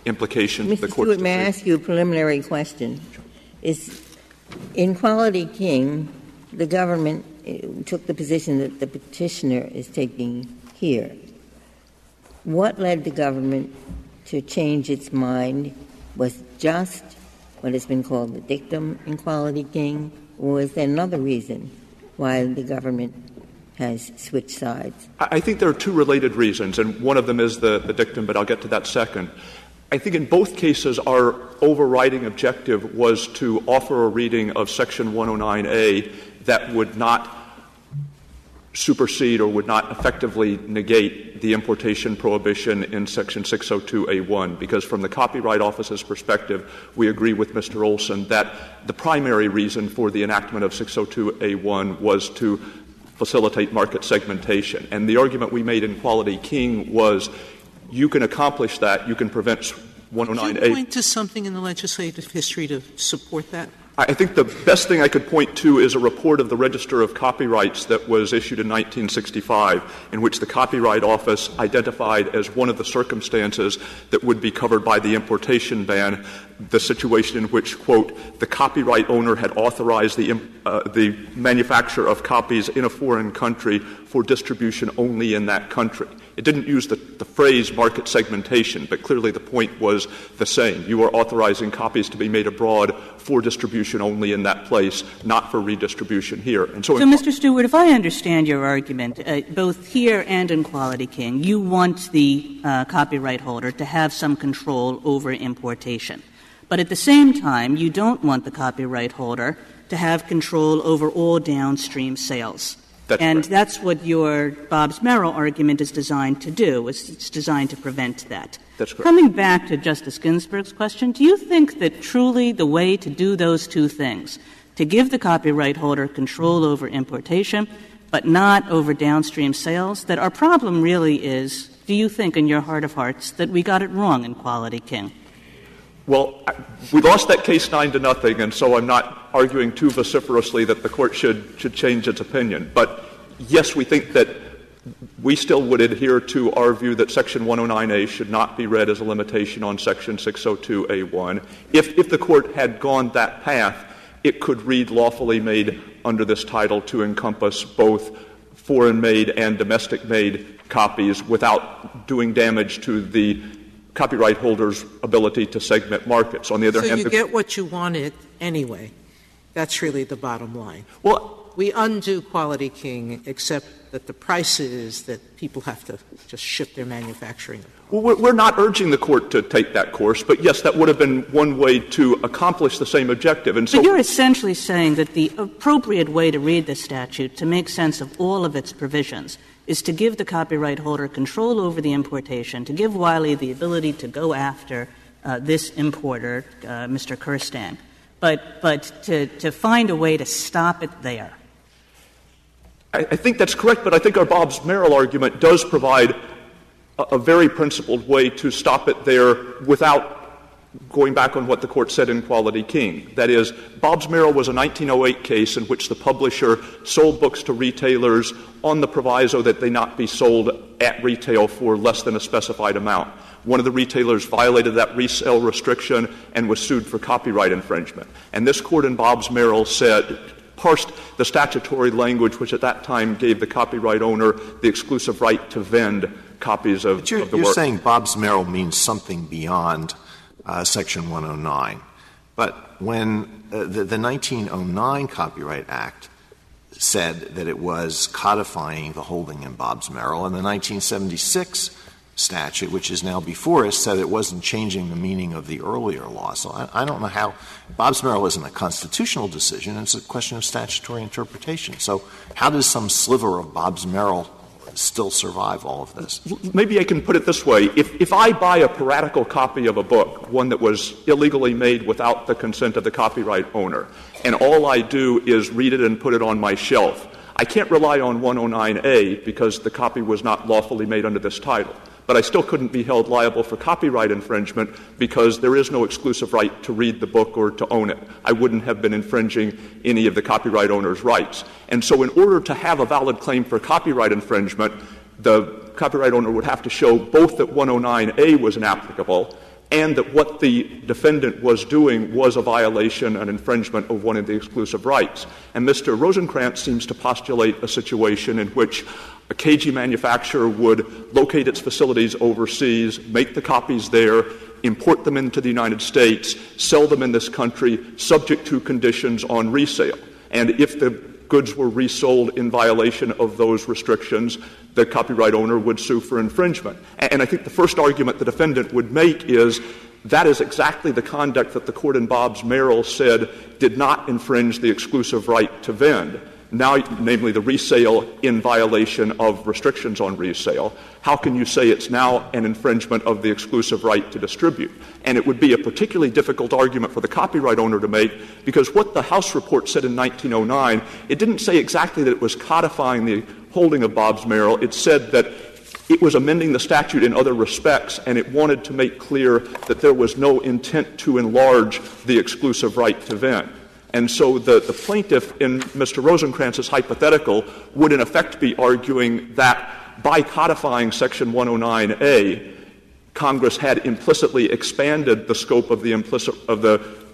implications of the Mr. Court's Stewart, may I ask you a preliminary question? In Quality King, the government took the position that the petitioner is taking here. What led the government to change its mind? Was just what has been called the dictum in Quality King, or is there another reason why the government has switched sides? I think there are two related reasons, and one of them is the dictum, but I'll get to that second. I think in both cases our overriding objective was to offer a reading of Section 109A that would not supersede or would not effectively negate the importation prohibition in Section 602A1, because from the Copyright Office's perspective, we agree with Mr. Olson that the primary reason for the enactment of 602A1 was to facilitate market segmentation. And the argument we made in Quality King was you can accomplish that, you can prevent 109A. Could you point to something in the legislative history to support that? I think the best thing I could point to is a report of the Register of Copyrights that was issued in 1965, in which the Copyright Office identified as one of the circumstances that would be covered by the importation ban the situation in which, quote, the copyright owner had authorized the manufacture of copies in a foreign country for distribution only in that country. It didn't use the phrase market segmentation, but clearly the point was the same. You are authorizing copies to be made abroad for distribution only in that place, not for redistribution here. And so Mr. Stewart, if I understand your argument, both here and in Quality King, you want the copyright holder to have some control over importation. But at the same time, you don't want the copyright holder to have control over all downstream sales. That's what your Bobbs-Merrill argument is designed to do. It's designed to prevent that. That's correct. Coming back to Justice Ginsburg's question, do you think that truly the way to do those two things, to give the copyright holder control over importation but not over downstream sales, that our problem really is, do you think in your heart of hearts, that we got it wrong in Quality King? Well, we lost that case 9-0, and so I'm not arguing too vociferously that the Court should change its opinion. But, yes, we think that we still would adhere to our view that Section 109A should not be read as a limitation on Section 602A1. If the Court had gone that path, it could read lawfully made under this title to encompass both foreign-made and domestic-made copies without doing damage to the copyright holder's ability to segment markets. On the other hand, you get what you wanted anyway. That's really the bottom line. Well, we undo Quality King, except that the price is that people have to just ship their manufacturing. Well, we're not urging the Court to take that course, but yes, that would have been one way to accomplish the same objective. And so, but you're essentially saying that the appropriate way to read this statute to make sense of all of its provisions is to give the copyright holder control over the importation, to give Wiley the ability to go after this importer, Mr. Kirstang, but to find a way to stop it there. I think that's correct, but I think our Bobbs-Merrill argument does provide a very principled way to stop it there without going back on what the Court said in Quality King. That is, Bobbs-Merrill was a 1908 case in which the publisher sold books to retailers on the proviso that they not be sold at retail for less than a specified amount. One of the retailers violated that resale restriction and was sued for copyright infringement. And this Court in Bobbs-Merrill parsed the statutory language which at that time gave the copyright owner the exclusive right to vend copies of the work. You're saying Bobbs-Merrill means something beyond Section 109. But when the 1909 Copyright Act said that it was codifying the holding in Bobbs-Merrill, and the 1976 statute, which is now before us, said it wasn't changing the meaning of the earlier law. So I don't know how — Bobbs-Merrill isn't a constitutional decision. It's a question of statutory interpretation. So how does some sliver of Bobbs-Merrill still survive all of this? Maybe I can put it this way. If I buy a piratical copy of a book, one that was illegally made without the consent of the copyright owner, and all I do is read it and put it on my shelf, I can't rely on 109A because the copy was not lawfully made under this title. But I still couldn't be held liable for copyright infringement because there is no exclusive right to read the book or to own it. I wouldn't have been infringing any of the copyright owner's rights. And so in order to have a valid claim for copyright infringement, the copyright owner would have to show both that 109A was inapplicable and that what the defendant was doing was a violation, an infringement of one of the exclusive rights. And Mr. Rosenkranz seems to postulate a situation in which a KG manufacturer would locate its facilities overseas, make the copies there, import them into the United States, sell them in this country, subject to conditions on resale. And if the goods were resold in violation of those restrictions, the copyright owner would sue for infringement. And I think the first argument the defendant would make is that is exactly the conduct that the court in Bobbs-Merrill said did not infringe the exclusive right to vend, now, namely the resale in violation of restrictions on resale. How can you say it's now an infringement of the exclusive right to distribute? And it would be a particularly difficult argument for the copyright owner to make, because what the House report said in 1909, it didn't say exactly that it was codifying the holding of Bobbs-Merrill. It said that it was amending the statute in other respects, and it wanted to make clear that there was no intent to enlarge the exclusive right to vend. And so the plaintiff in Mr. Rosenkranz's hypothetical would in effect be arguing that by codifying Section 109A, Congress had implicitly expanded the scope of the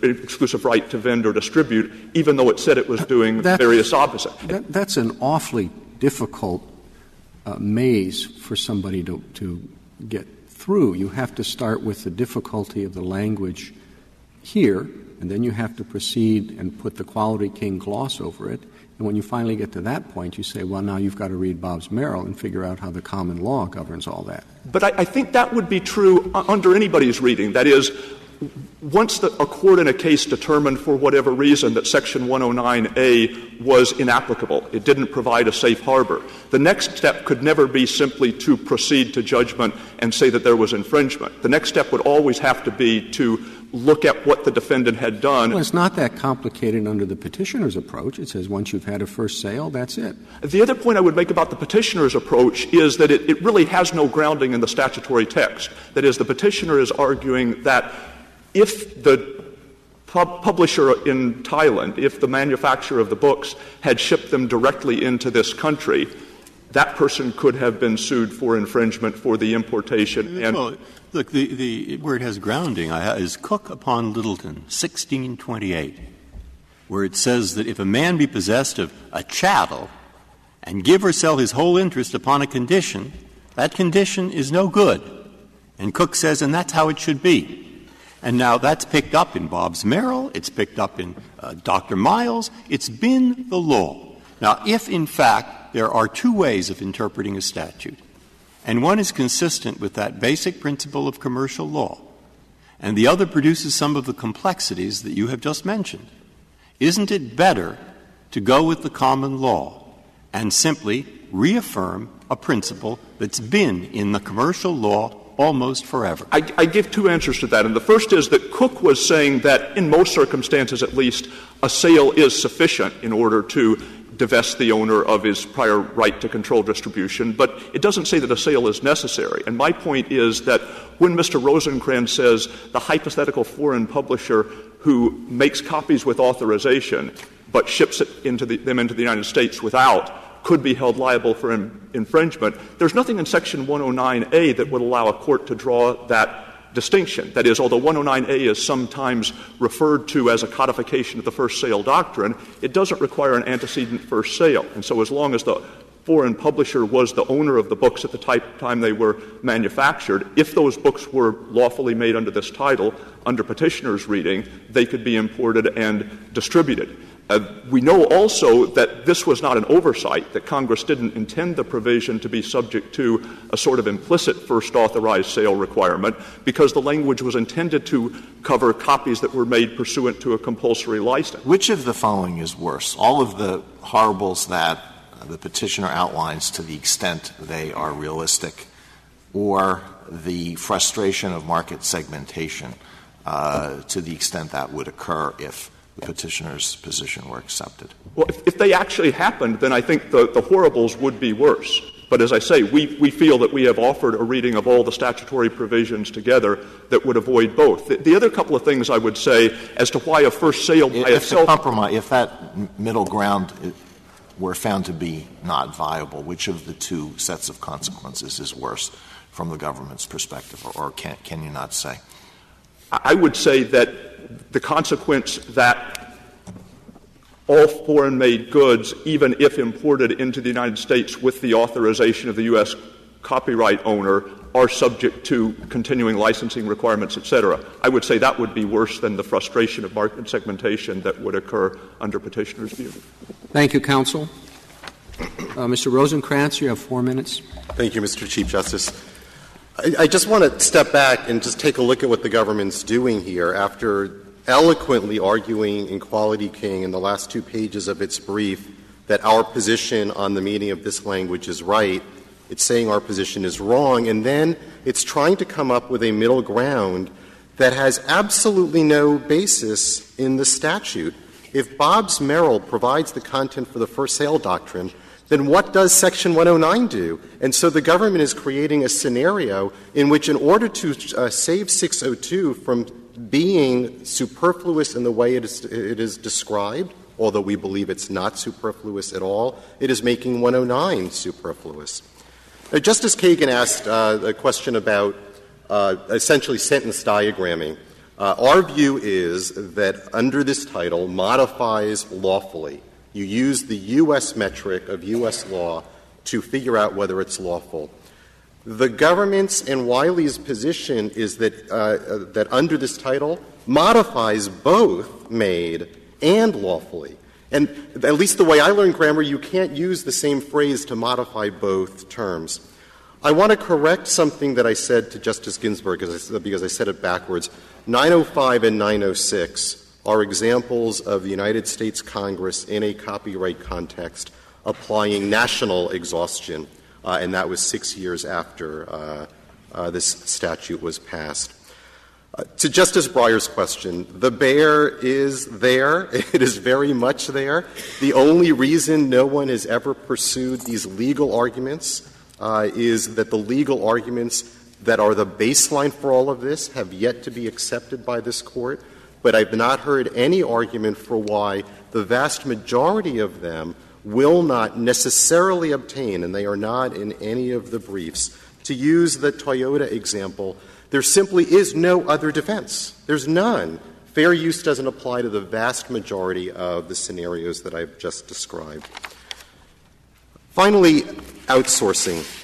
exclusive right to vend or distribute, even though it said it was doing various opposite. That's an awfully difficult maze for somebody to get through. You have to start with the difficulty of the language here, and then you have to proceed and put the Quality King gloss over it. And when you finally get to that point, you say, well, now you've got to read Bobbs-Merrill and figure out how the common law governs all that. But I think that would be true under anybody's reading. That is, once a court in a case determined for whatever reason that Section 109A was inapplicable, it didn't provide a safe harbor, the next step could never be simply to proceed to judgment and say that there was infringement. The next step would always have to be to look at what the defendant had done. Well, it's not that complicated under the petitioner's approach. It says once you've had a first sale, that's it. The other point I would make about the petitioner's approach is that it really has no grounding in the statutory text. That is, the petitioner is arguing that if the publisher in Thailand, if the manufacturer of the books had shipped them directly into this country, that person could have been sued for infringement for the importation. And well, look, the where it has grounding is Cook upon Littleton, 1628, where it says that if a man be possessed of a chattel and give or sell his whole interest upon a condition, that condition is no good. And Cook says, and that's how it should be. And now that's picked up in Bobbs-Merrill. It's picked up in Dr. Miles. It's been the law. Now, if, in fact, there are two ways of interpreting a statute, and one is consistent with that basic principle of commercial law, and the other produces some of the complexities that you have just mentioned, isn't it better to go with the common law and simply reaffirm a principle that's been in the commercial law almost forever? I give two answers to that. And the first is that Cook was saying that in most circumstances at least, a sale is sufficient in order to divest the owner of his prior right to control distribution, but it doesn't say that a sale is necessary. And my point is that when Mr. Rosenkranz says the hypothetical foreign publisher who makes copies with authorization but ships it them into the United States without could be held liable for infringement, there's nothing in Section 109A that would allow a court to draw that distinction. That is, although 109A is sometimes referred to as a codification of the first sale doctrine, it doesn't require an antecedent first sale. And so as long as the foreign publisher was the owner of the books at the time they were manufactured, if those books were lawfully made under this title, under petitioner's reading, they could be imported and distributed. We know also that this was not an oversight, that Congress didn't intend the provision to be subject to a sort of implicit first authorized sale requirement, because the language was intended to cover copies that were made pursuant to a compulsory license. Which of the following is worse? All of the horribles that the petitioner outlines to the extent they are realistic, or the frustration of market segmentation to the extent that would occur if the petitioner's position were accepted? Well, if they actually happened, then I think the horribles would be worse. But as I say, we feel that we have offered a reading of all the statutory provisions together that would avoid both. The other couple of things I would say as to why a first sale by itself — if that middle ground were found to be not viable, which of the two sets of consequences is worse from the government's perspective, or can you not say? I would say that the consequence that all foreign-made goods, even if imported into the United States with the authorization of the U.S. copyright owner, are subject to continuing licensing requirements, et cetera. I would say that would be worse than the frustration of market segmentation that would occur under petitioner's view. Thank you, counsel. Mr. Rosenkranz, you have 4 minutes. Thank you, Mr. Chief Justice. I just want to step back and just take a look at what the government's doing here. After eloquently arguing in Quality King in the last 2 pages of its brief that our position on the meaning of this language is right, it's saying our position is wrong, and then it's trying to come up with a middle ground that has absolutely no basis in the statute. If Bobbs-Merrill provides the content for the first sale doctrine, then what does Section 109 do? And so the government is creating a scenario in which, in order to save 602 from being superfluous in the way it is described, although we believe it's not superfluous at all, it is making 109 superfluous. Justice Kagan asked a question about essentially sentence diagramming. Our view is that under this title, modifies lawfully. You use the U.S. metric of U.S. law to figure out whether it's lawful. The government's and Wiley's position is that that under this title, modifies both made and lawfully. And at least the way I learned grammar, you can't use the same phrase to modify both terms. I want to correct something that I said to Justice Ginsburg because I said it backwards. 905 and 906 are examples of the United States Congress in a copyright context applying national exhaustion, and that was 6 years after this statute was passed. To Justice Breyer's question, the bear is there. It is very much there. The only reason no one has ever pursued these legal arguments is that the legal arguments that are the baseline for all of this have yet to be accepted by this Court. But I've not heard any argument for why the vast majority of them will not necessarily obtain, and they are not in any of the briefs. To use the Toyota example, there simply is no other defense. There's none. Fair use doesn't apply to the vast majority of the scenarios that I've just described. Finally, outsourcing.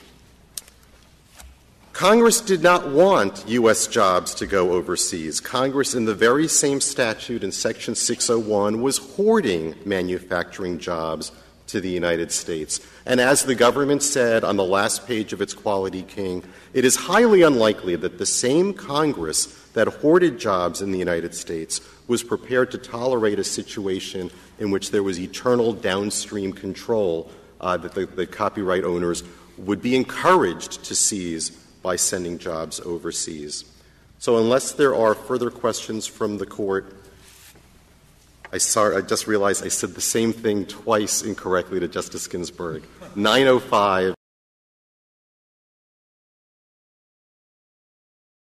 Congress did not want U.S. jobs to go overseas. Congress, in the very same statute in Section 601, was hoarding manufacturing jobs to the United States. And as the government said on the last page of its Quality King, it is highly unlikely that the same Congress that hoarded jobs in the United States was prepared to tolerate a situation in which there was eternal downstream control that the copyright owners would be encouraged to seize by sending jobs overseas. So unless there are further questions from the Court, I just realized I said the same thing twice incorrectly to Justice Ginsburg. 905